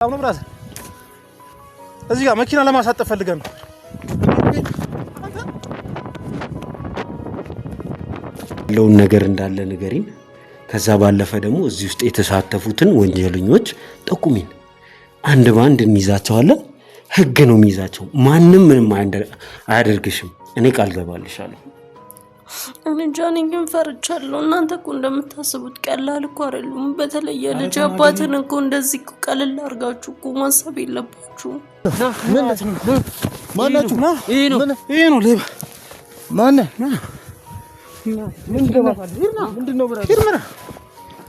አሁን ብራስ እዚህ ጋር መኪና ለማሳጠፍ ፈልገን ነው። ለውን ነገር እንዳለ ንገሪን። ከዛ ባለፈ ደግሞ እዚህ ውስጥ የተሳተፉትን ወንጀለኞች ጠቁሚን። አንድ ባንድ እንይዛቸዋለን። ህግ ነው የሚይዛቸው። ማንም ምንም አያደርግሽም። እኔ ቃል ገባልሻለሁ። እኔ ግን ፈርቻለሁ። እናንተ እኮ እንደምታስቡት ቀላል እኮ አይደሉም። በተለይ ልጅ አባትን እኮ እንደዚህ እኮ ቀለል አድርጋችሁ እኮ ማሰብ የለባችሁም። ማናችሁ? ይሄ ነው ሌባ። ምንድነው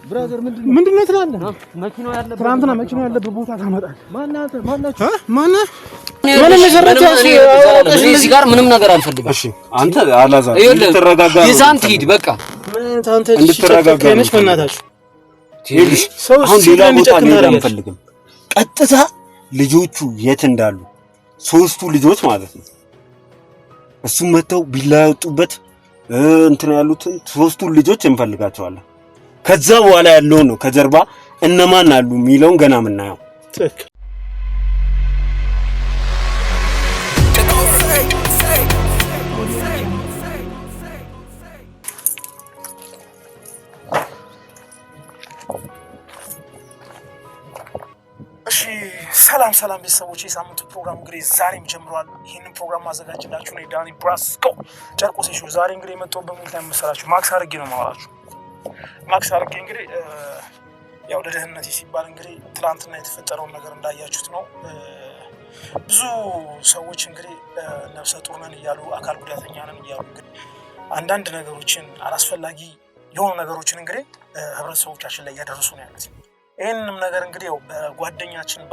ብራዘር? ምንድነው ትላለህ? መኪናው ያለበት ትናንትና መኪናው ያለበት ቦታ ታመጣለህ። ማናችሁ? ምንም የሰራችሁ እዚህ ጋር ምንም ነገር አልፈልግም። እሺ አንተ አላዛር እንድትረጋጋ ይዛንት ሂድ። በቃ አንተ እንድትረጋጋ ነሽ። በእናታችሁ ትሄድሽ። አሁን ሌላ ቦታ መሄድ አንፈልግም። ቀጥታ ልጆቹ የት እንዳሉ ሶስቱ ልጆች ማለት ነው እሱም መተው ቢላ ያወጡበት እንትን ያሉትን ሶስቱን ልጆች እንፈልጋቸዋለን። ከዛ በኋላ ያለው ነው ከጀርባ እነማን አሉ የሚለውን ገና ምናየው። ሰላም ቤተሰቦች፣ የሳምንቱ ፕሮግራም እንግዲህ ዛሬም ጀምሯል። ይህንን ፕሮግራም ማዘጋጅላችሁ ነው ዳኒ ብራስኮ ጨርቆስ ሾው። ዛሬ እንግዲህ የመጣሁበት ምን ላይ መሰላችሁ? ማክስ አድርጌ ነው የማወራችሁ። ማክስ አድርጌ እንግዲህ ያው ለደህንነቴ ሲባል እንግዲህ ትናንትና የተፈጠረውን ነገር እንዳያችሁት ነው። ብዙ ሰዎች እንግዲህ ነፍሰ ጡር ነን እያሉ አካል ጉዳተኛ ነን እያሉ እንግዲህ አንዳንድ ነገሮችን አላስፈላጊ የሆኑ ነገሮችን እንግዲህ ህብረተሰቦቻችን ላይ እያደረሱ ነው ያሉት። ይህንንም ነገር እንግዲህ ያው በጓደኛችን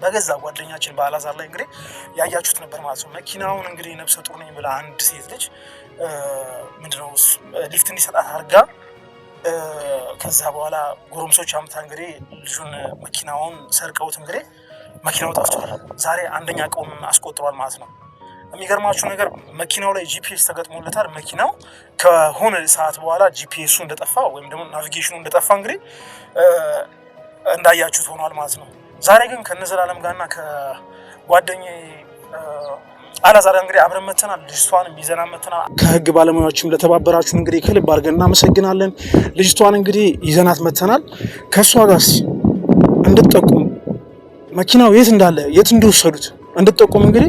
በገዛ ጓደኛችን በአላዛር ላይ እንግዲህ ያያችሁት ነበር ማለት ነው። መኪናውን እንግዲህ ነፍሰ ጡር ነኝ ብላ አንድ ሴት ልጅ ምንድነው ሊፍት እንዲሰጣት አድርጋ ከዛ በኋላ ጎረምሶች አምታ እንግዲህ ልጁን መኪናውን ሰርቀውት እንግዲህ መኪናው ጠፍቷል። ዛሬ አንደኛ ቀኑን አስቆጥሯል ማለት ነው። የሚገርማችሁ ነገር መኪናው ላይ ጂፒኤስ ተገጥሞለታል። መኪናው ከሆነ ሰዓት በኋላ ጂፒኤሱ እንደጠፋ ወይም ደግሞ ናቪጌሽኑ እንደጠፋ እንግዲህ እንዳያችሁት ሆኗል ማለት ነው። ዛሬ ግን ከነዘላለም ጋርና ከጓደኛዬ አላዛር እንግዲህ አብረን መተናል። ልጅቷንም ይዘናን መተናል። ከህግ ባለሙያዎችም ለተባበራችሁ እንግዲህ ከልብ አድርገን እናመሰግናለን። ልጅቷን እንግዲህ ይዘናት መተናል። ከሷ ጋር እንድትጠቁም መኪናው የት እንዳለ የት እንደወሰዱት እንድትጠቁም እንግዲህ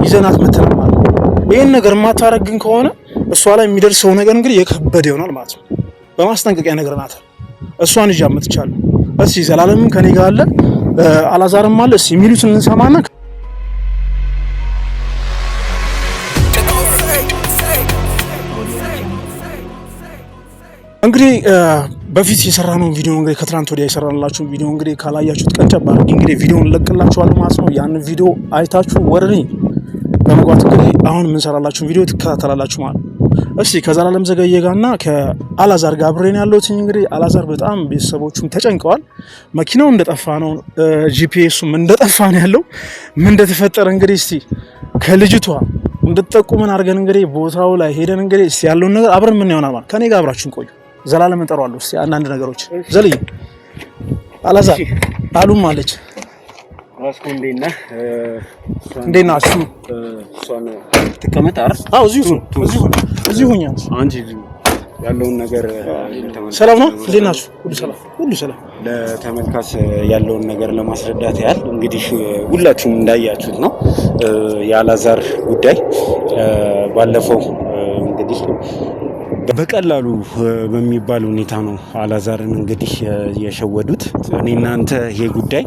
ይዘናት መተናል ማለት ነው። ይሄን ነገር ማታረግን ከሆነ እሷ ላይ የሚደርሰው ነገር እንግዲህ የከበደ ይሆናል ማለት ነው። በማስጠንቀቂያ ነግረናታል። እሷን ይዤ አመጥቻለሁ። እስኪ ዘላለምም ከኔ ጋር አለ፣ አላዛርም አለ። እስኪ የሚሉትን እንሰማና እንግዲህ በፊት የሰራነው ቪዲዮ እንግዲህ ከትናንት ወዲያ የሰራንላችሁ ቪዲዮ እንግዲህ ካላያችሁት ቀንጨብ አድርጌ እንግዲህ ቪዲዮውን እንለቅላችኋለሁ ማለት ነው። ያንን ቪዲዮ አይታችሁ ወረኔ በመግባት እንግዲህ አሁን የምንሰራላችሁ ቪዲዮ ትከታተላላችሁ ማለት ነው። እሺ ከዘላለም ዘገየ ጋርና ከአላዛር ጋር አብሬን ያለሁት እንግዲህ አላዛር በጣም ቤተሰቦቹም ተጨንቀዋል። መኪናው እንደጠፋ ነው፣ ጂፒኤሱም እንደጠፋ ነው ያለው። ምን እንደተፈጠረ እንግዲህ እስቲ ከልጅቷ እንድትጠቁመን አድርገን እንግዲህ ቦታው ላይ ሄደን እንግዲህ እስቲ ያለውን ነገር አብረን ምን ይሆናል ማለት ከኔ ጋር አብራችሁን ቆዩ። ዘላለም እንጠራዋለሁ እስቲ አንዳንድ ነገሮች ዘልይ አላዛር አሉም አለች ራስኮ እንዴና እሷን ተቀመጥ አይደል? አዎ እዚሁ ሆኛ አንቺ ያለውን ነገር ሰላም ነው። እንዴት ናችሁ? ሁሉ ሰላም። ለተመልካች ያለውን ነገር ለማስረዳት ያህል እንግዲህ ሁላችሁም እንዳያችሁት ነው የአላዛር ጉዳይ ባለፈው እንግዲህ በቀላሉ በሚባል ሁኔታ ነው አላዛርን እንግዲህ የሸወዱት። እኔና አንተ ይሄ ጉዳይ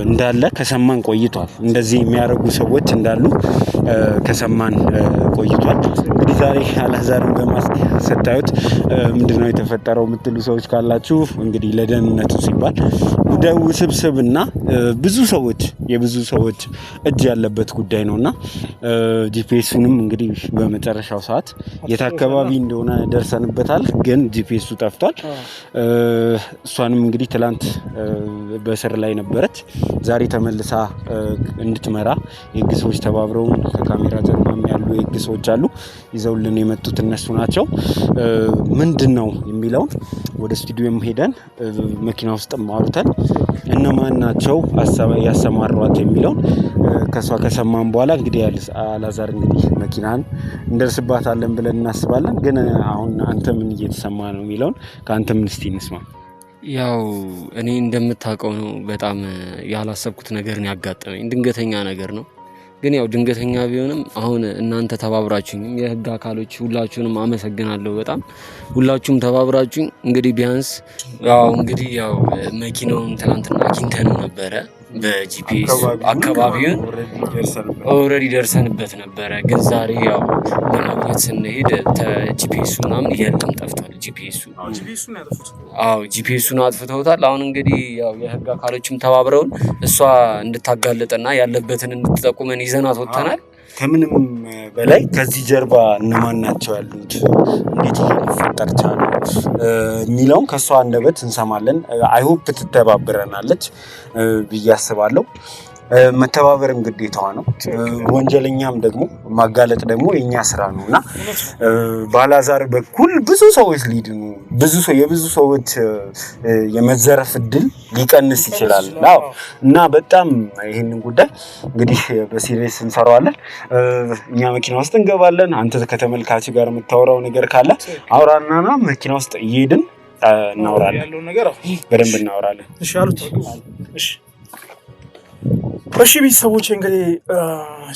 እንዳለ ከሰማን ቆይቷል። እንደዚህ የሚያደርጉ ሰዎች እንዳሉ ከሰማን ቆይቷል። እንግዲህ ዛሬ አላዛርን በማስክ ስታዩት ምንድነው የተፈጠረው የምትሉ ሰዎች ካላችሁ እንግዲህ ለደህንነቱ ሲባል ጉዳዩ ውስብስብና የብዙ ሰዎች እጅ ያለበት ጉዳይ ነውና ጂፒኤሱንም እንግዲህ በመጨረሻው ሰዓት የት አካባቢ እንደሆነ ደርሰንበታል፣ ግን ጂፒኤሱ ጠፍቷል። እሷንም እንግዲህ ትላንት በስር ላይ ነበረች። ዛሬ ተመልሳ እንድትመራ የህግ ሰዎች ተባብረው ከካሜራ ጀርባም ያሉ የህግ ሰዎች አሉ ይዘውልን የመጡት እነሱ ናቸው። ምንድነው የሚለውን ወደ ስቱዲዮም ሄደን መኪና ውስጥ ማውርተን እነማን ናቸው ያሰማሯት የሚለውን ከሷ ከሰማን በኋላ እንግዲህ አላዛር እንግዲህ መኪናን እንደርስባታለን ብለን እናስባለን። ግን አሁን አንተ ምን እየተሰማ ነው የሚለውን ከአንተ ምን እስቲ እንስማ። ያው እኔ እንደምታውቀው ነው በጣም ያላሰብኩት ነገር ነው ያጋጠመኝ። ድንገተኛ ነገር ነው። ግን ያው ድንገተኛ ቢሆንም አሁን እናንተ ተባብራችሁኝ የህግ አካሎች ሁላችሁንም አመሰግናለሁ። በጣም ሁላችሁም ተባብራችሁኝ እንግዲህ ቢያንስ ያው መኪናውን ትናንትና አግኝተን ነበረ። በጂፒኤስ አካባቢውን ኦልሬዲ ደርሰንበት ነበረ። ግን ዛሬ ያው ለማግኘት ስንሄድ ጂፒኤሱ ምናምን የለም፣ ጠፍቷል። ጂፒኤሱን አጥፍተውታል። አሁን እንግዲህ ያው የህግ አካሎችም ተባብረውን እሷ እንድታጋለጥና ያለበትን እንድትጠቁመን ይዘናት ወጥተናል። ከምንም በላይ ከዚህ ጀርባ እነማን ናቸው ያሉት፣ እንዴት ሊፈጠር ቻለ የሚለውን ከሷ አንደበት እንሰማለን። አይሆፕ ትተባበረናለች ብዬ አስባለሁ። መተባበርም ግዴታዋ ነው። ወንጀለኛም ደግሞ ማጋለጥ ደግሞ የኛ ስራ ነውና በአላዛር በኩል ብዙ ሰዎች ሊድኑ የብዙ ሰዎች የመዘረፍ እድል ሊቀንስ ይችላል። እና በጣም ይሄንን ጉዳይ እንግዲህ በሲሪየስ እንሰራዋለን። እኛ መኪና ውስጥ እንገባለን። አንተ ከተመልካች ጋር የምታወራው ነገር ካለ አውራና መኪና ውስጥ እየሄድን እናወራለን። በደንብ እናወራለን። እሺ አሉት። እሺ ቤተሰቦች እንግዲህ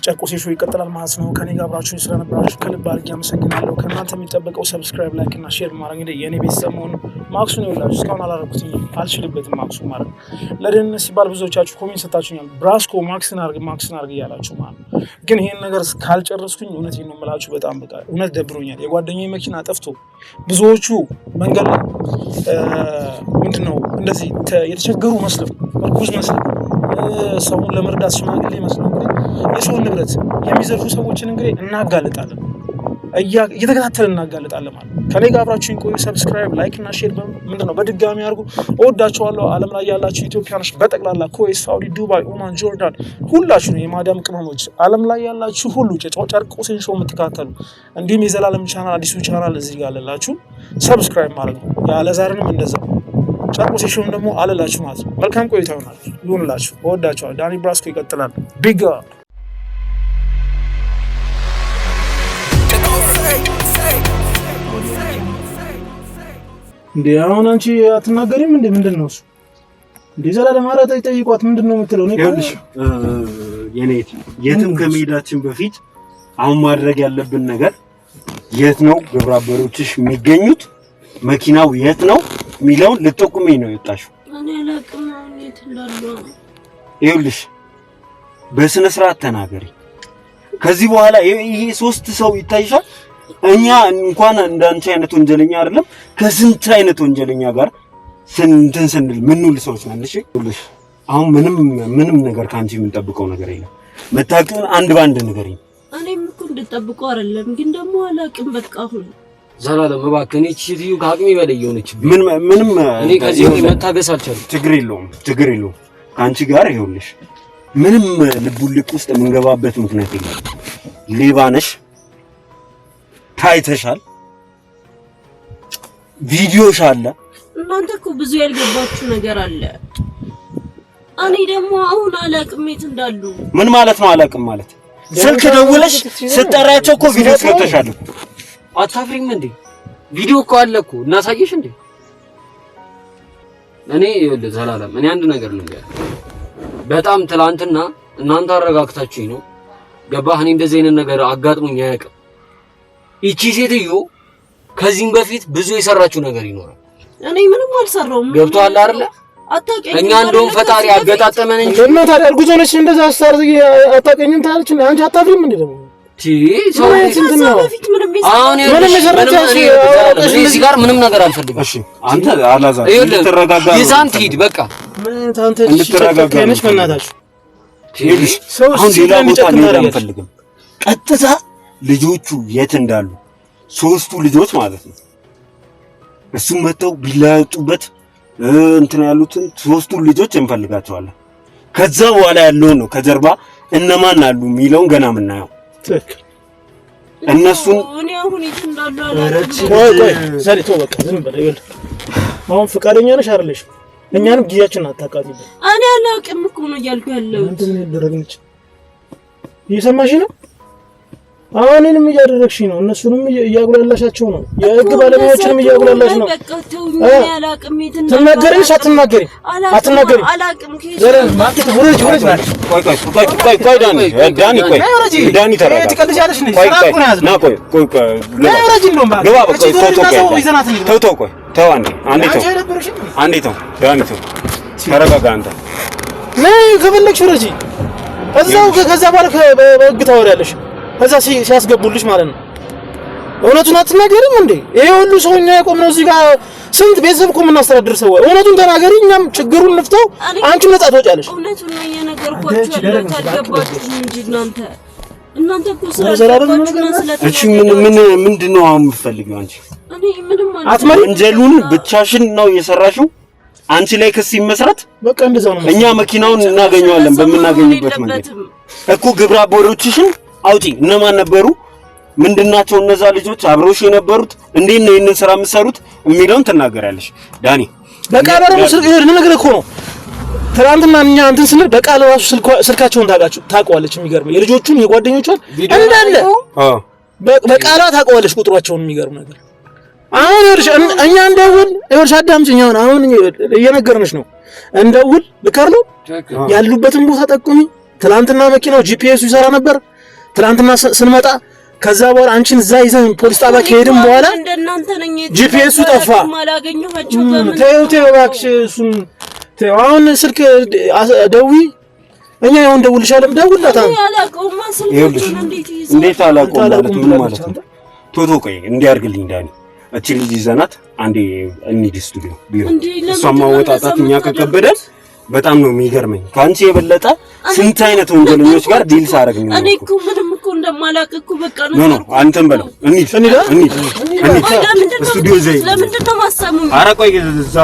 ጨርቆሴ ሾው ይቀጥላል ማለት ነው። ከኔ ጋር አብራችሁኝ ስለነበራችሁ ከልብ አድርጌ አመሰግናለሁ። ከእናንተ የሚጠበቀው ሰብስክራይብ፣ ላይክ እና ሼር ማድረግ እንግዲህ የኔ ቤተሰብ መሆኑ ማክሱን ይውላችሁ። እስካሁን አላረኩትኝ፣ አልችልበትም ማክሱ ማለት ለደህንነት ሲባል ብዙዎቻችሁ ኮሜንት ሰጣችሁኛል። ብራስኮ ማክስን አርግ እያላችሁ ማለት ነው። ግን ይሄን ነገር ካልጨረስኩኝ እውነቴን ነው የምላችሁ በጣም በቃ እውነት ደብሮኛል። የጓደኛዬ መኪና ጠፍቶ ብዙዎቹ መንገድ ላይ ምንድነው እንደዚህ የተቸገሩ መስለው እርጉዝ መስለው ሰውን ለመርዳት ሽማግሌ መስለው እንግዲህ የሰውን ንብረት የሚዘርፉ ሰዎችን እንግዲህ እናጋልጣለን፣ እየተከታተልን እናጋልጣለን ማለት ነው። ከኔ ጋር አብራችሁኝ ቆዩ። ሰብስክራይብ፣ ላይክ እና ሼር ምንድነው በድጋሚ አድርጉ። እወዳችኋለሁ። ዓለም ላይ ያላችሁ ኢትዮጵያኖች በጠቅላላ ኩዌት፣ ሳውዲ፣ ዱባይ፣ ኦማን፣ ጆርዳን ሁላችሁ ነው የማዳም ቅመሞች ዓለም ላይ ያላችሁ ሁሉ ጨርቆሴን ሾው የምትከታተሉ እንዲሁም የዘላለም ቻናል አዲሱ ቻናል እዚህ ጋር አለላችሁ ሰብስክራይብ ማድረግ ነው። የአላዛርንም እንደዛው ጨርቆሴ ሾውን ደግሞ አለላችሁ ማለት ነው። መልካም ቆይታ ይሁንላችሁ። እወዳችኋለሁ። ዳኒ ብራስኮ ይቀጥላል። ቢጋ እንዴ አሁን አንቺ አትናገሪም እንዴ? ምንድነው እሱ እንዴ? ዘላለም አራታ ይጠይቋት ምንድነው የምትለው? ይኸውልሽ የትም ከመሄዳችን በፊት አሁን ማድረግ ያለብን ነገር የት ነው ግብረ አበሮችሽ የሚገኙት፣ መኪናው የት ነው ሚለውን ልትጠቁመኝ ነው የወጣሽው። እኔ አላውቅም የት እንዳሉ። ይኸውልሽ በስነ ስርዓት ተናገሪ። ከዚህ በኋላ ይሄ 3 ሰው ይታይሻል። እኛ እንኳን እንዳንቺ አይነት ወንጀለኛ አይደለም ከስንት አይነት ወንጀለኛ ጋር ስንል ምንውል ሰዎች ነን። እሺ ይኸውልሽ አሁን ምንም ነገር ካንቺ የምንጠብቀው ነገር የለም። መታወቂያውን አንድ ባንድ ንገሪኝ። እኔም እኮ እንድጠብቀው አይደለም ግን ደግሞ አላውቅም። በቃ አሁን ዘላለም እባክህ እኔ ቺቲዩ ከአቅሜ በላይ የሆነች ምንም እኔ ከዚህ መታገስ አልቻልኩም። ችግር የለውም ከአንቺ ጋር ይኸውልሽ ምንም ልቡልቅ ውስጥ የምንገባበት ምክንያት የለም። ሌባ ነሽ፣ ታይተሻል፣ ቪዲዮሽ አለ። እናንተ እኮ ብዙ ያልገባችሁ ነገር አለ። እኔ ደግሞ አሁን አላውቅም የት እንዳሉ። ምን ማለት ነው አላውቅም ማለት? ስልክ ደውለሽ ስጠራቸው እኮ ቪዲዮ ትከተሻል። አታፍሪም እንዴ? ቪዲዮ እኮ አለ እኮ እናሳየሽ እንዴ? እኔ ይኸውልህ ዘላለም እኔ አንድ ነገር ልንገርህ። በጣም ትላንትና እናንተ አረጋግታችሁኝ ነው ገባህ? እኔ እንደዚህ አይነት ነገር አጋጥሞኝ አያውቅም። ይቺ ሴትዮ ከዚህም በፊት ብዙ የሰራችው ነገር ይኖራል። እኔ ምንም አልሰራውም። ገብቶሃል አይደለ? እኛ እንደውም ፈጣሪ አገጣጠመን እንጂ እና ታዲያ እርጉዝ ሆነሽ እንደዛ አታውቀኝም ታለች። አንቺ አታፍሪም እንዴ? ደግሞ እዚህ ጋር ምንም ነገር አልፈልግም። እሺ አንተ አላዛር ተረጋጋ። ይዛን ትሂድ በቃ ምን አንተ እንድትረጋጋነሽ ከናታችሁ አሁን ሌላ ቦታ መሄድ አንፈልግም። ቀጥታ ልጆቹ የት እንዳሉ ሶስቱ ልጆች ማለት ነው እሱም መተው ቢላጡበት እንትን ያሉትን ሶስቱ ልጆች እንፈልጋቸዋለን። ከዛ በኋላ ያለውን ነው ከጀርባ እነማን አሉ የሚለውን ገና የምናየው። ትክክል እነሱን እኔ አሁን የት እንዳሉ አላውቅም። ቆይ ሰሪቶ በቃ ዝም በል ይኸውልህ። አሁን ፈቃደኛ ነሽ አይደለሽ? እኛንም ጊዜያችንን አታቃጥይብን። እኔ አላውቅም እኮ ነው እያልኩ ያለሁት። እንትን ይደረግልሽ እየሰማሽ ነው? አሁንንም እያደረግሽ ነው። እነሱንም እያጉላላሻቸው ነው። የህግ ባለሙያዎችንም እያጉላላሽ ነው። በቃ ተውኝ። እኔ አላውቅም የት እንዳሉ። ትናገሪሽ አትናገሪም? አትናገሪም? አላውቅም። ዘረን ማጥቶ ወረጅ ማለት ቆይ ዳኒ ተረጋጋ። ትቀልጃለሽ ነው ቆይ አንዴ ተው ዳኒ ተው ተረጋጋ። አንተ ነይ ከፈለግሽ ወረጂ እዛው ከዛ በኋላ በህግ ታወሪያለሽ። ከዛ ሲያስገቡልሽ ማለት ነው። እውነቱን አትናገሪም እንዴ? ይሄ ሁሉ ሰውኛ ያቆምነው እዚህ ጋር ስንት ቤተሰብ እኮ የምናስተዳድር ሰው። እውነቱን ተናገሪ፣ እኛም ችግሩን እንፍታው፣ አንቺም ነጻ ትወጫለሽ። እውነቱን ነው የነገርኳችሁ ያለው። ታልገባችሁ እንጂ እናንተ እኮ እሺ ምንድነው አሁን የምትፈልጊው አንቺ? እኔ ምንም ማለት አትመሪ። ወንጀሉን ብቻሽን ነው የሰራሽው። አንቺ ላይ ክስ ይመስረት። በቃ እንደዛው ነው። እኛ መኪናውን እናገኘዋለን በመናገኝበት መንገድ እኮ። ግብረ አበሮችሽን አውጪ። እነማን ነበሩ? ምንድናቸው እነዛ ልጆች? አብሮሽ የነበሩት እንዴት ነው ይሄንን ስራ የምትሰሩት የሚለውን ትናገራለሽ ዳኒ። በቃ ለምን ነገር እኮ ነው። ትናንትና እኛ እንትን ስንል በቃል ራሱ ስልካቸውን ታውቀዋለች። የሚገርም የልጆቹን የጓደኞቿን እንዳለ በቃሏ ታውቀዋለች ቁጥሯቸውን። የሚገርም ነገር አሁን እኛ እንደውል ይኸውልሽ፣ አዳምጪኝ። አሁን እየነገርንሽ ነው። እንደውል ልከርለው ያሉበትን ቦታ ጠቁሚ። ትናንትና መኪናው ጂፒኤሱ ይሰራ ነበር። ትናንትና ስንመጣ ከዛ በኋላ አንቺን እዛ ይዘን ፖሊስ ጣቢያ ከሄድን በኋላ ጂፒኤሱ ጠፋ። ተይው እባክሽ እሱን ተይው። አሁን ስልክ ደውይ፣ እኛ ይሁን ደውልሻለን። ደውልላታ። ይኸውልሽ እንዴት አላውቀውም ማለት ምን ማለት ነው? ቶቶ ቆይ እንዲያርግልኝ ዳኒ፣ እቺ ልጅ ይዘናት አንዴ እንሂድ ስቱዲዮ ቢሮ። እሷን ማወጣጣት እኛ ከከበደን በጣም ነው የሚገርመኝ። ካንቺ የበለጠ ስንት አይነት ወንጀለኞች ጋር ዲል ሳረግ ነው። እኔ እኮ ምንም እኮ እንደማላውቅ እኮ በቃ ነው። ኖ አንተም በለው እንሂድ ስቱዲዮ ዘይ። ለምንድን ነው ማሳሙኝ? ኧረ ቆይ እዛ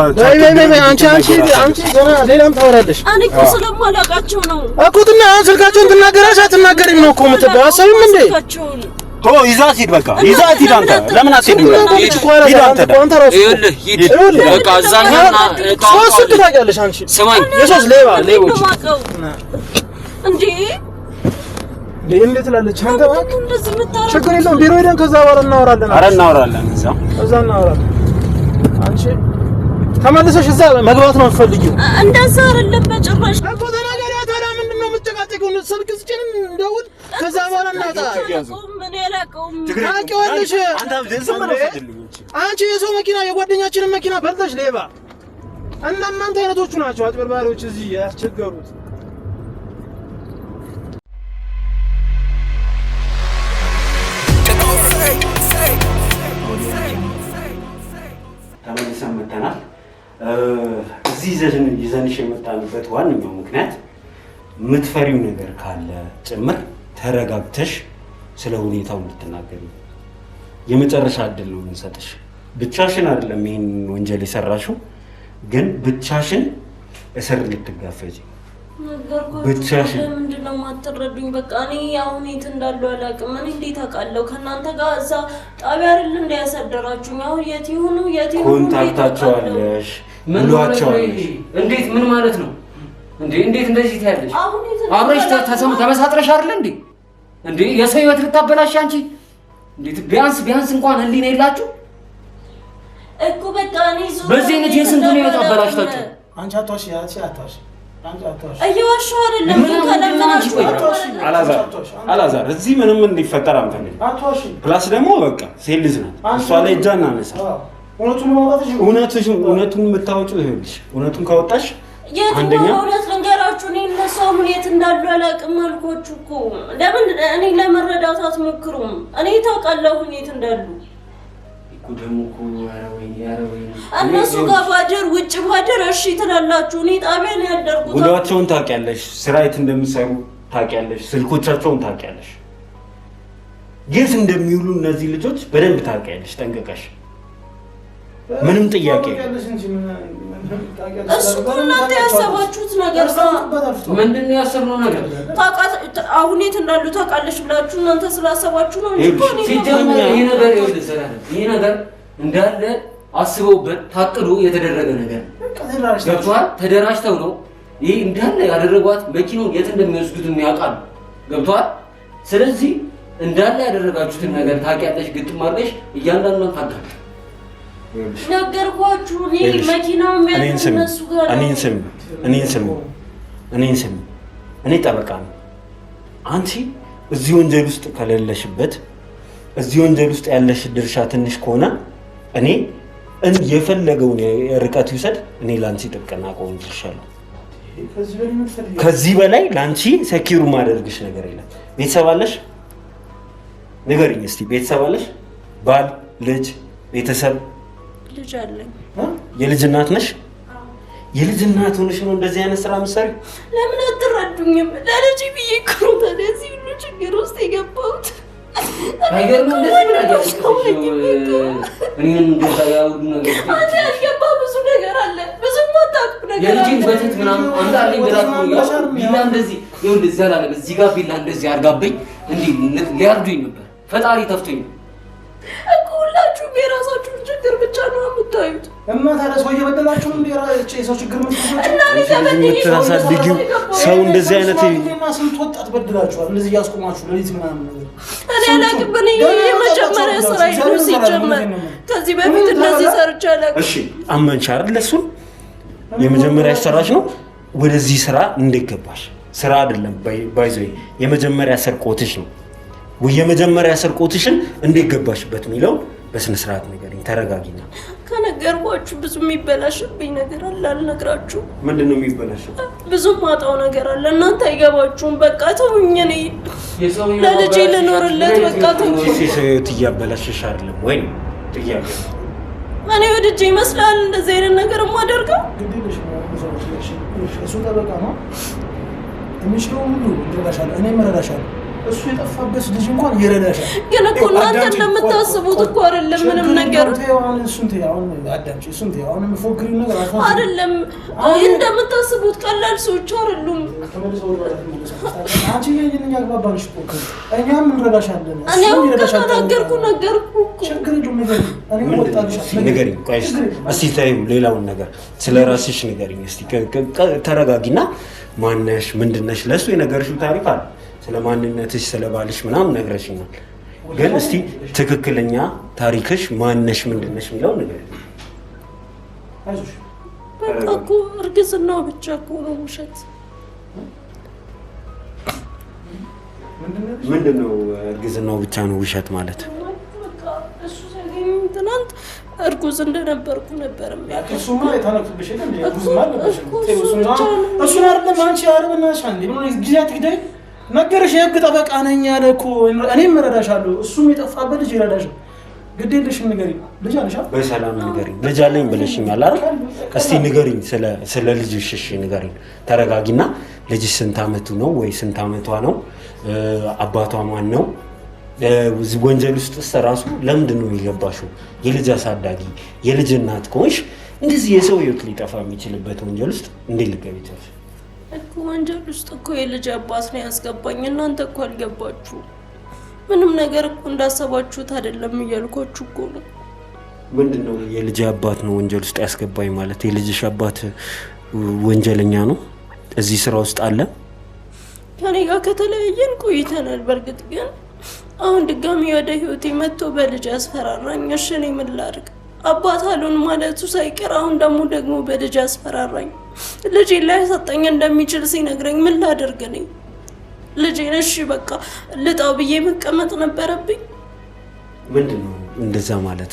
አንቺ ገና ሌላም ታወራለሽ። እኔ እኮ ስለማላውቃቸው ነው እኮ ስልካቸውን ትናገራሽ አትናገሪም ነው እኮ የምትባው። አሰብም እንዴ ቶ ይዛት ሂድ። በቃ ይዛት ሂድ። አንተ ለምን አትሄድም? ሂድ አንተ ራስህ ይኸውልህ በቃ እዛና ሶስት ትታውቂያለሽ አንቺ። ስማኝ የሶስት ሌቦች እንዴ እንዴት ትላለች አንተ? ችግር የለውም ቢሮ ሄደን ከዛ በኋላ እናወራለን። ኧረ እናወራለን፣ እዛ እናወራለን። አንቺ ተመልሰሽ እዛ መግባት ነው የምትፈልጊው? እንደዛ አይደለም በጭራሽ እኮ ተናገሪ። ታዲያ ምንድን ነው የምትጨቃጨቂው? ስልክ ስጭን እንደውል ከዛ በኋላ እናውጣ። ምን ያላቀውም ታውቂዋለሽ አንቺ። የሰው መኪና የጓደኛችንን መኪና በልተሽ ሌባ። እናንተ አይነቶቹ ናቸው አጭበርባሪዎች እዚህ ያስቸገሩት። ተመልሰን መጥተናል። እዚህ ይዘንሽ የመጣንበት ዋነኛው ምክንያት የምትፈሪው ነገር ካለ ጭምር ተረጋግተሽ ስለ ሁኔታው እንድትናገሪ የመጨረሻ እድል ነው የምንሰጥሽ። ብቻሽን አይደለም ይሄን ወንጀል የሰራሽው፣ ግን ብቻሽን እስር ልትጋፈጪ ብቻሽን። ለምንድን ነው የማትረዱኝ? በቃ እኔ አሁን የት እንዳሉ አላውቅም። እኔ እንዴት አውቃለሁ? ከእናንተ ጋር እዛ ጣቢያ አይደል እንደ ያሳደራችሁኝ? አሁን የት ይሁኑ ኮንታክታቸዋለሽ ምሏቸዋለሽ። እንዴት ምን ማለት ነው እንዴ? እንዴት እንደዚህ ታያለሽ? አብረሽ ተመሳጥረሽ አይደል እንዴ? እንዴ የሰው ህይወት ልታበላሽ አንቺ! እንዴት ቢያንስ እንኳን ህሊና የላችሁ እኮ። በቃ እኔ በዚህ አይነት የስንቱን ህይወት አበላሽታችሁ። አንቺ አትዋሺ፣ አትዋሺ። እየዋሸሁ አይደለም ግን ከለመናችሁ አላዛር እዚህ ምንም እንዲፈጠር አንፈልግም። ፕላስ ደግሞ በቃ ሴት ልጅ ናት፣ እሷ ላይ እጃ እናነሳ። እውነቱን የምታወጪው ይኸውልሽ፣ እውነቱን ካወጣሽ አንደኛ እውነት ልንገራችሁ፣ እኔ እነሱ አሁን የት እንዳሉ አላውቅም አልኳችሁ እኮ። ለምን እኔ ለመረዳት አትሞክሩም? እኔ ታውቃለሁ የት እንዳሉ እኮ። ደግሞ እኮ እነሱ ጋር ባደር ውጭ ባደር እሺ ትላላችሁ። እኔ ጣቢያ ነው ያደርኩት። ውሏቸውን ታውቂያለሽ፣ ስራ የት እንደሚሰሩ ታውቂያለሽ፣ ስልኮቻቸውን ታውቂያለሽ፣ የት እንደሚውሉ እነዚህ ልጆች በደንብ ታውቂያለሽ ጠንቅቀሽ። ምንም ጥያቄ እሱ እናንተ ያሰባችሁት ነገር ምንድን ነው? ያሰብነው ነገር አሁን የት እንዳሉ ታውቃለሽ ብላችሁ እናንተ ስላሰባችሁ ነው እንጂ ሲጀመር ይሄ ነገር እንዳለ አስበውበት ታቅዶ የተደረገ ነገር ገብቷል። ተደራጅተው ነው ይሄ እንዳለ ያደረጓት። መኪናውን የት እንደሚወስዱት ያውቃሉ። ገብቷል። ስለዚህ እንዳለ ያደረጋችሁትን ነገር ታውቂያለሽ። ግጥም አድርገሽ እያንዳንዱን ታውቃለሽ። ነገርኳችሁ። መኪናው እነሱ ጋር እኔን ስሚ። እኔ ጠበቃ ነው። አንቺ እዚህ ወንጀል ውስጥ ከሌለሽበት፣ እዚህ ወንጀል ውስጥ ያለሽ ድርሻ ትንሽ ከሆነ እኔ የፈለገውን ርቀት ይውሰድ፣ እኔ ለአንቺ ጥብቅና ቆምልሻለሁ። ከዚህ በላይ ለአንቺ ሰኪሩ ማደርግሽ ነገር የለም። ቤተሰብ አለሽ? ንገሪኝ እስቲ። ቤተሰብ አለሽ? ባል፣ ልጅ፣ ቤተሰብ? ልጅ አለኝ። የልጅ እናት ነሽ? የልጅ እናት ሆነሽ ነው እንደዚህ አይነት ስራ የምትሰሪው? ለምን አትረዱኝም? ለልጅ ብዬ እኮ ነው ታዲያ እዚህ ሁሉ ችግር ውስጥ የገባሁት። ያልገባ ብዙ ነገር አለ። ብዙ ማታውቁ ነገር አለ። የልጅን በፊት ምናምን አንተ አለኝ ብላት ነው ቢላ እንደዚህ ይኸውልህ፣ እዚያ ላለ እዚህ ጋር ቢላ እንደዚህ አድርጋብኝ እንዲህ ሊያርዱኝ ነበር። ፈጣሪ ተፍቶኝ ነው እኮ። ሁላችሁም የራሳችሁን ችግር ብቻ ነው የምታዩት። እና ታዲያ ሰው እየበደላችሁ ነው የሰው ችግር የምታሳድጊው? ሰው እንደዚህ አይነት ስንት ወጣት በድላችኋል? እንደዚህ እያስቆማችሁ ሌሊት ምናምን ነገር እኔ አላውቅም። እኔ የመጀመሪያ ስራ ነው ሲጀመር። ከዚህ በፊት እንደዚህ ሰርቼ አላውቅም። እሺ አመንሽ አይደል? እሱን የመጀመሪያ ስራሽ ነው። ወደዚህ ስራ እንዴት ገባሽ? ስራ አይደለም ባይዞ የመጀመሪያ ስርቆትሽ ነው። የመጀመሪያ ስርቆትሽን እንዴት ገባሽበት የሚለው በስነ ስርዓት ንገሪኝ። ተረጋጊና። ከነገርኳችሁ ብዙ የሚበላሽብኝ ነገር አለ። አልነግራችሁ። ምንድነው የሚበላሽው? ብዙ ማጣው ነገር አለ። እናንተ አይገባችሁም። በቃ ተውኝ። እኔ ለልጄ ልኖርለት። በቃ ተውኝ። ሲሰት እያበላሽሽ አይደለም ወይ? ጥያቄ እኔ ወድጄ ይመስላል እንደዚህ አይነት ነገር የማደርገው? ግዴለሽ ነው። እሱ ጠበቃ ነው። የሚችለው ሁሉ ይረዳሻል። እኔም እረዳሻለሁ። እሱ የጠፋበት ልጅ እንኳን ይረዳሻል። ግን እኮ እናንተ እንደምታስቡት እኮ አይደለም ምንም ነገር። አሁን የምፎክሪው ነገር አይደለም። እንደምታስቡት ቀላል ሰዎች አይደሉም። አንቺ የእኛ አግባባንሽ እኮ እኛም እንረዳሻለን። እኔም ከተናገርኩ ነገርኩ እኮ። ችግር የለውም። ንገሪኝ። ቆይ እስኪ ተይው፣ ሌላውን ነገር ስለ ራስሽ ንገሪኝ እስኪ። ተረጋጊና ማነሽ ምንድነሽ? ለእሱ የነገርሽው ታሪክ አለ ስለ ማንነትሽ ስለ ባልሽ ምናምን ነግረሽኛል። ግን እስቲ ትክክለኛ ታሪክሽ ማነሽ ምንድነሽ የሚለው ንገሪኝ። በቃ እኮ እርግዝናው ብቻ እኮ ነው ውሸት። ምንድነው እርግዝናው ብቻ ነው ውሸት ማለት? እሱ ሲያገኝ ትናንት እርጉዝ እንደነበርኩ ነበር የሚያውቀው። እሱማ የታነክብሽ አይደል? እርጉዝ ማለት እሱን አይደለም አንቺ አረብናሽ አንዴ ምን ጊዜ አትግደይ ነገርሽ። የህግ ጠበቃ ነኝ ያለ እኮ። እኔም እረዳሻለሁ። እሱም የጠፋበት ልጅ ይረዳሻል። ግድ የለሽም። ንገሪኝ። ልጅ አለሽ? በሰላም ንገሪኝ። ልጅ አለኝ ብለሽኛል አይደል? እስቲ ንገሪኝ፣ ስለ ልጅሽ። እሺ ንገሪኝ። ተረጋጊና። ልጅሽ ስንት አመቱ ነው ወይ ስንት አመቷ ነው? አባቷ ማን ነው? ወንጀል ውስጥስ ራሱ ለምንድን ነው የገባሽው? የልጅ አሳዳጊ የልጅ እናት ከሆንሽ እንደዚህ የሰው ህይወት ሊጠፋ የሚችልበት ወንጀል ውስጥ እንዴት ልትገቢ ትችያለሽ? እኮ ወንጀል ውስጥ እኮ የልጅ አባት ነው ያስገባኝ። እናንተ እኮ አልገባችሁ። ምንም ነገር እኮ እንዳሰባችሁት አይደለም እያልኳችሁ እኮ ነው። ምንድነው የልጅ አባት ነው ወንጀል ውስጥ ያስገባኝ ማለት? የልጅሽ አባት ወንጀለኛ ነው እዚህ ስራ ውስጥ አለ? ከኔ ጋር ከተለያየን ቆይተናል። በእርግጥ ግን አሁን ድጋሚ ወደ ህይወቴ መጥቶ በልጅ ያስፈራራኝ። እሺ እኔ ምን ላድርግ? አባት አሉን ማለቱ ሳይቀር አሁን ደግሞ በልጅ ያስፈራራኝ። ልጄን ላይ ሰጠኝ እንደሚችል ሲነግረኝ ምን ላደርግ ነኝ? ልጄን እሺ በቃ ልጣው ብዬ መቀመጥ ነበረብኝ? ምንድነው እንደዛ ማለት?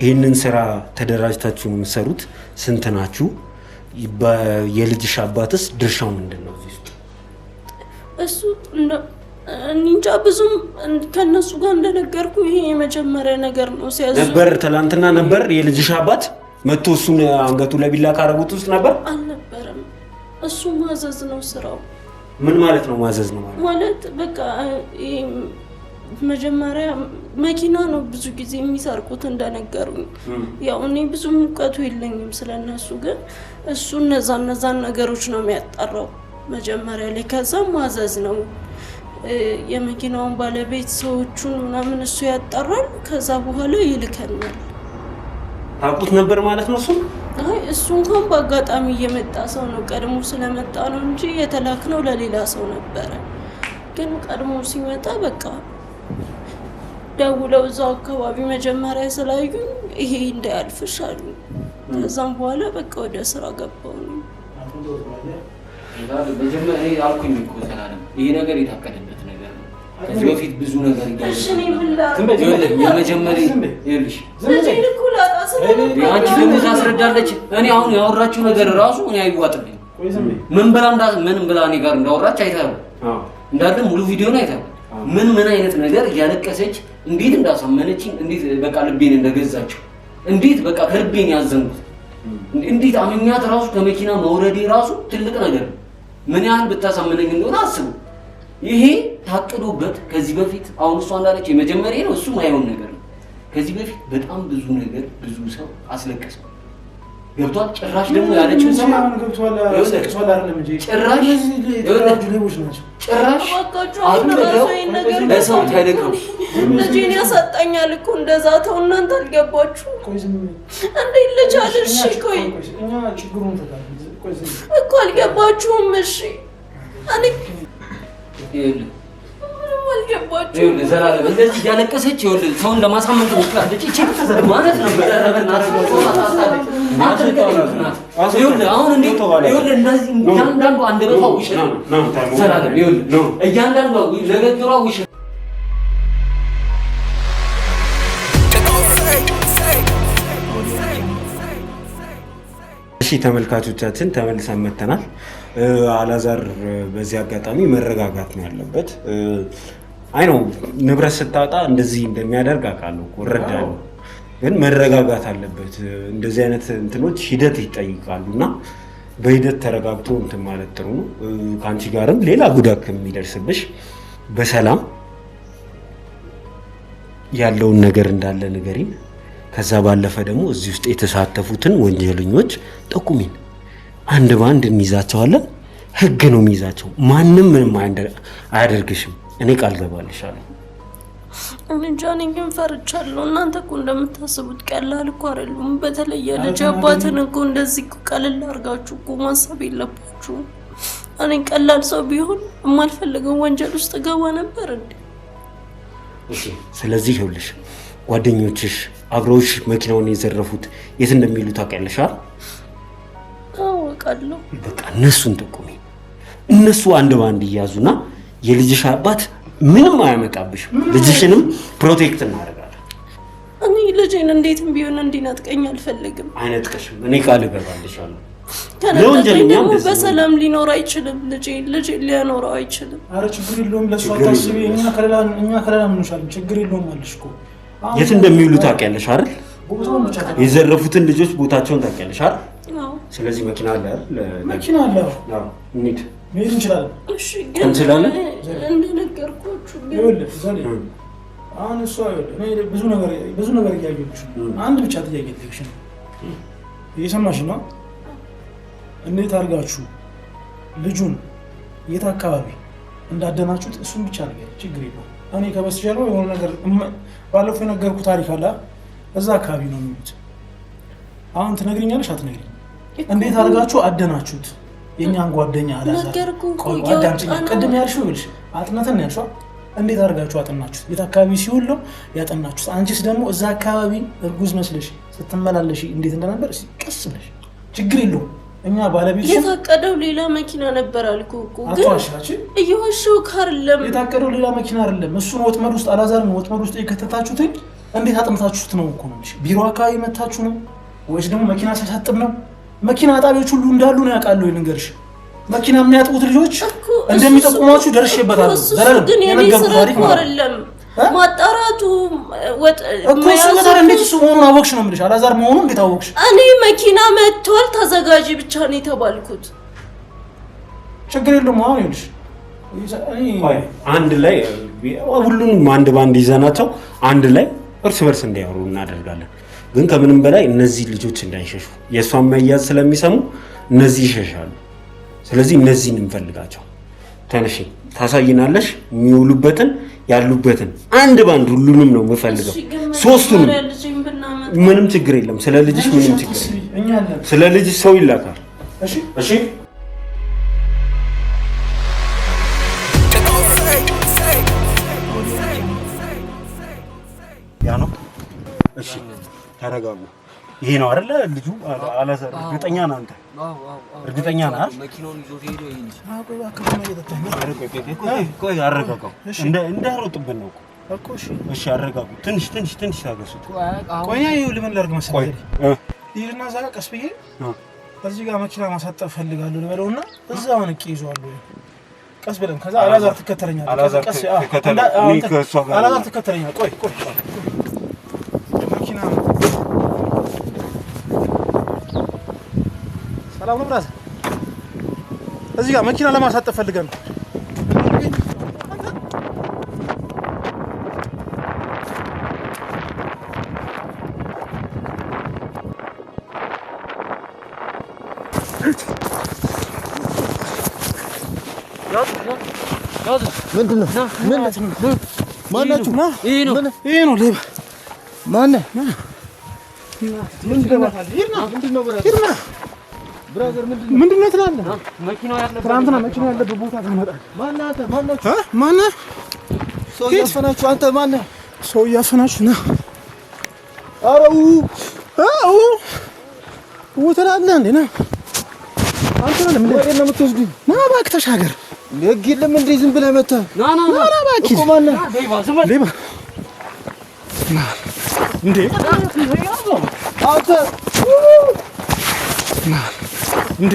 ይህንን ስራ ተደራጅታችሁ የምትሰሩት ስንት ናችሁ? የልጅሽ አባትስ ድርሻው ምንድነው እዚህ ውስጥ? እሱ እንጃ ብዙም ከነሱ ጋር እንደነገርኩ ይሄ የመጀመሪያ ነገር ነው። ሲያዙ ነበር ትላንትና ነበር የልጅሽ አባት መጥቶ እሱን አንገቱ ለቢላ ካረጉት ውስጥ ነበር አልነበረም? እሱ ማዘዝ ነው ስራው። ምን ማለት ነው ማዘዝ ነው ማለት በቃ መጀመሪያ መኪና ነው ብዙ ጊዜ የሚሰርቁት እንደነገሩኝ። ያው እኔ ብዙ እውቀቱ የለኝም ስለነሱ፣ ግን እሱ እነዛን ነገሮች ነው የሚያጣራው መጀመሪያ ላይ። ከዛ ማዘዝ ነው የመኪናውን ባለቤት ሰዎቹን ምናምን እሱ ያጣራል። ከዛ በኋላ ይልከናል። ታውቁት ነበር ማለት ነው እሱ? አይ እሱ እንኳን በአጋጣሚ እየመጣ ሰው ነው፣ ቀድሞ ስለመጣ ነው እንጂ የተላክነው ለሌላ ሰው ነበረ። ግን ቀድሞ ሲመጣ በቃ ደውለው እዛው አካባቢ መጀመሪያ ስላዩኝ ይሄ እንዳያልፍሽ አሉ። ከዛም በኋላ በቃ ወደ ስራ ገባሁ። መጀመሪያ አልኩኝ እኮ ሰላም ይሄ ነገር የታቀደበት ነገር ነው። ከዚህ በፊት ብዙ ነገር አንቺ ደግሞ ታስረዳለች። እኔ አሁን ያወራችው ነገር ራሱ እኔ አይዋጥልኝ። ምን ብላ እኔ ጋር እንዳወራች አይተኸው እንዳለ ሙሉ ቪዲዮን አይተኸው ምን አይነት ነገር እያለቀሰች እንዴት እንዳሳመነችኝ፣ እንዴት በቃ ልቤን እንደገዛችው፣ እንዴት በቃ ከልቤን ያዘንኩት፣ እንዴት አመኛት ራሱ ከመኪና መውረዴ ራሱ ትልቅ ነገር ነው። ምን ያህል ብታሳመነኝ እንደሆነ አስቡ። ይሄ ታቅዶበት ከዚህ በፊት አሁን እሷ እንዳለች የመጀመሪያ ነው። እሱ ማይሆን ነገር ነው። ከዚህ በፊት በጣም ብዙ ነገር ብዙ ሰው አስለቀሰው። ገብቷል። ጭራሽ ደግሞ ያለችው ሰማ ገብቷል። አስለቅሷል አይደለም እንጂ ጭራሽ ሌቦች ናቸው። ጭራሽ ለሰው ተልከው ልጄን ያሳጣኛል እኮ እንደዛ። ተው እናንተ አልገባችሁ እንዴ? ልጅ አልሽ ቆይ እኛ ችግሩን እኮ አልገባችሁም። እሺ እኔ አልገባችሁም። ዘላለም እንደዚህ እያለቀሰች ይኸውልህ ሰውን ለማሳመን ትሞክራለች። እቺ ማለት ነው አሁን እንዴት ይኸውልህ እንደዚህ እያንዳንዱ አንደበቷ ውሸት ነው። ዘላለም ይኸውልህ እያንዳንዱ ንግግሯ ውሸት። እሺ ተመልካቾቻችን ተመልሰን መተናል። አላዛር በዚህ አጋጣሚ መረጋጋት ነው ያለበት። አይ ነው ንብረት ስታጣ እንደዚህ እንደሚያደርግ አውቃለሁ፣ እረዳለሁ። ግን መረጋጋት አለበት። እንደዚህ አይነት እንትኖች ሂደት ይጠይቃሉና በሂደት ተረጋግቶ እንትን ማለት ጥሩ ነው። ከአንቺ ጋርም ሌላ ጉዳት ከሚደርስብሽ በሰላም ያለውን ነገር እንዳለ ንገሪን። ከዛ ባለፈ ደግሞ እዚህ ውስጥ የተሳተፉትን ወንጀለኞች ጠቁሚን። አንድ ባንድ እንይዛቸዋለን። ህግ ነው የሚይዛቸው። ማንም ምንም አያደርግሽም። እኔ ቃል ገባልሻለሁ። እኔ እንጃ፣ እኔ ግን ፈርቻለሁ። እናንተ እኮ እንደምታስቡት ቀላል እኮ አይደሉም። በተለይ የልጅ አባትን እኮ እንደዚህ እኮ ቀለል አድርጋችሁ እኮ ማሰብ የለባችሁም። እኔ ቀላል ሰው ቢሆን የማልፈልገው ወንጀል ውስጥ ገባ ነበር እንዴ? እሺ፣ ስለዚህ ይኸውልሽ ጓደኞችሽ አብረውሽ መኪናውን የዘረፉት የት እንደሚሉ ታውቂያለሽ አይደል? አውቃለሁ። በቃ እነሱን ጠቁሚ። እነሱ አንድ ባንድ እያዙና የልጅሽ አባት ምንም አያመጣብሽም። ልጅሽንም ፕሮቴክት እናደርጋለን። እኔ ልጄን እንዴትም ቢሆን እንዲነጥቀኝ አልፈልግም። አይነጥቀሽም። እኔ ቃል እገባልሻለሁ። ከነጥቀኝ ደግሞ በሰላም ሊኖር አይችልም። ልጄ ሊያኖረው አይችልም። ኧረ ችግር የለውም። ለእሱ አታስቢ። እኛ ከሌላ ምንሻለን። ችግር የለውም አለሽ እኮ። የት እንደሚውሉ ታውቂያለሽ አይደል? የዘረፉትን ልጆች ቦታቸውን ታውቂያለሽ አይደል? ስለዚህ መኪና አለ አይደል? መኪና አለ። አዎ እንሂድ። መሄድ እንችላለን። እሺ ግን እንችላለን። እንደነገርኳችሁ ይኸውልህ ዘኔ አሁን እሷ እኔ ብዙ ነገር እያየሁሽ አንድ ብቻ ጥያቄ ልጠይቅሽ ነው። እየሰማሽ ነው? እንዴት አድርጋችሁ ልጁን የት አካባቢ እንዳደናችሁት እሱን ብቻ ነገር ችግር የለውም። እኔ ከበስተጀርባ የሆነ ነገር ባለፈው የነገርኩህ ታሪክ አለ። እዛ አካባቢ ነው የሚሉት። አሁን ትነግሪኛለሽ አትነግሪኝ? እንዴት አድርጋችሁ አደናችሁት? የኛን ጓደኛ አላዛር ቅድም ያልሽው ይልሽ አጥናተን ያልሽው እንዴት አድርጋችሁ አጥናችሁት? የት አካባቢ ሲውል ነው ያጠናችሁት? አንቺስ ደግሞ እዛ አካባቢ እርጉዝ መስለሽ ስትመላለሽ እንዴት እንደነበር ቀስ ብለሽ ችግር የለውም። እኛ ባለቤት የታቀደው ሌላ መኪና ነበር አልኩህ እኮ። ግን እየዋሸሁ አይደለም። የታቀደው ሌላ መኪና አይደለም። እሱን ወጥመድ ውስጥ አላዛርን ወጥመድ ውስጥ የከተታችሁት እንዴት አጥምታችሁት ነው እኮ ነው? ቢሮ አካባቢ መታችሁ ነው ወይስ ደግሞ መኪና ሲያሳጥብ ነው? መኪና አጣቢዎች ሁሉ እንዳሉ ነው ያውቃሉ። ልንገርሽ መኪና የሚያጥቡት ልጆች እንደሚጠቁሟችሁ ደርሼበታለሁ። ዘላለም ግን የነገርኩህ ታሪክ አይደለም ማጣራቱ ወጥ እኮ ስለታረ እንዴት እሱ መሆኑን አወቅሽ ነው የምልሽ። አላዛር መሆኑን እንዴት አወቅሽ? እኔ መኪና መጥቷል ተዘጋጂ ብቻ ነው የተባልኩት። ችግር የለውም። አሁን ይኸውልሽ አንድ ላይ ሁሉንም አንድ ባንድ ይዘናቸው አንድ ላይ እርስ በርስ እንዲያወሩ እናደርጋለን። ግን ከምንም በላይ እነዚህ ልጆች እንዳይሸሹ የእሷን መያዝ ስለሚሰሙ እነዚህ ይሸሻሉ። ስለዚህ እነዚህን እንፈልጋቸው። ተነሽ ታሳይናለሽ፣ የሚውሉበትን ያሉበትን አንድ ባንድ ሁሉንም ነው የምፈልገው። ሶስቱንም ምንም ችግር የለም። ስለ ልጅሽ ምንም ችግር የለም። ስለ ልጅሽ ሰው ይላካል። እሺ እሺ ያ ነው። እሺ ተረጋጉ። ይሄ ነው አይደለ ልጁ? አላዛር እርግጠኛ ነህ አንተ? እርግጠኛ ነህ? መኪናውን ይዞት ሄዶ ይሄን ቆይ አረጋጋው። እንዳይሮጥብን ነው እኮ። እሺ አረጋጉ። ትንሽ ታገሱት። ቆይ ይኸው ለምን ላድርግ መሰለኝ ይሄና እዛ ጋር ቀስ ብዬ እዚህ ጋር መኪና ማሳጠፍ ፈልጋለሁ ልበለውና እዛው አንቄ ይዟለሁ። ቀስ ብለን ከዛ አላዛር ትከተለኛለህ። አላዛር ትከተለኛለህ። ቆይ መኪና ሰላም ነው ብራዘር። እዚህ ጋር መኪና ለማሳጠፍ ፈልገን ነው። ምንድን ነው? ማናችሁ? ይሄ ነው ሌባ። ማነህ? ምንድን ነው ትላለህ? ትናንትና መኪና ያለበት ቦታ ትመጣለህ። ማነህ? ሰው እያፈናችሁ አንተ ማነህ? ሰው እያፈናችሁ ና። ኧረ ትላለህ እንዴ? ና አንተ ነው የምትወስዱኝ? ና እባክህ ተሻገር። ህግ የለም እንዴ? ዝም ብለህ መተህ ና እባክህ እኮ ማነህ? ሌባ እንዴ? አንተ እንዴ?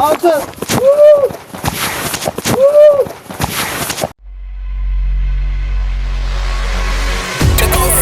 አንተ